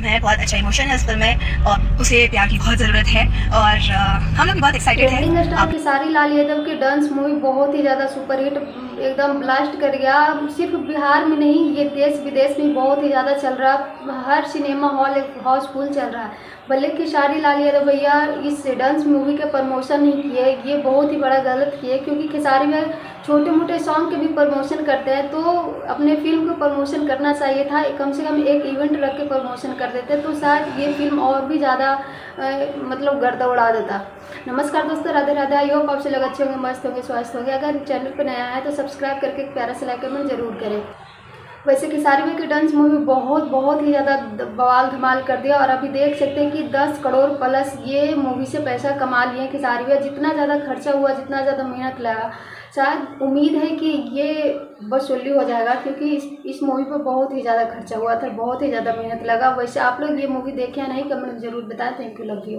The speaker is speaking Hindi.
फिल्म है, बहुत अच्छा इमोशन है इस फिल्म में और उसे प्यार की बहुत ज़रूरत है और हम लोग बहुत एक्साइटेड हैं। ट्रेंडिंग स्टार खेसारी लाल यादव की डांस मूवी बहुत ही ज़्यादा सुपरहिट एकदम ब्लास्ट कर गया। सिर्फ बिहार में नहीं, ये देश विदेश में बहुत ही ज़्यादा चल रहा, हर सिनेमा हॉल हाउसफुल चल रहा है। भले खेसारी लाल यादव भैया इस डांस मूवी के प्रमोशन नहीं किए, ये बहुत ही बड़ा गलत किए, क्योंकि खेसारी में छोटे मोटे सॉन्ग के भी प्रमोशन करते हैं, तो अपने फिल्म को प्रमोशन करना चाहिए था। कम से कम एक इवेंट रख के प्रमोशन कर देते तो शायद ये फिल्म और भी ज़्यादा मतलब गर्दा उड़ा देता। नमस्कार दोस्तों, राधे राधे। आई होप आप से लोग अच्छे होंगे, मस्त होंगे, स्वस्थ होंगे। अगर चैनल पर नया है तो सब्सक्राइब करके एक प्यारा सा लाइक कमेंट जरूर करें। वैसे खेसारी भाई की डांस मूवी बहुत ही ज़्यादा बवाल धमाल कर दिया और अभी देख सकते हैं कि 10 करोड़ प्लस ये मूवी से पैसा कमा लिए खेसारी भाई। जितना ज़्यादा खर्चा हुआ, जितना ज़्यादा मेहनत लगा, शायद उम्मीद है कि ये वसूली हो जाएगा, क्योंकि इस मूवी पर बहुत ही ज़्यादा खर्चा हुआ था, बहुत ही ज़्यादा मेहनत लगा। वैसे आप लोग ये मूवी देखे या नहीं, कमेंट में जरूर बताएं। Thank you, love you.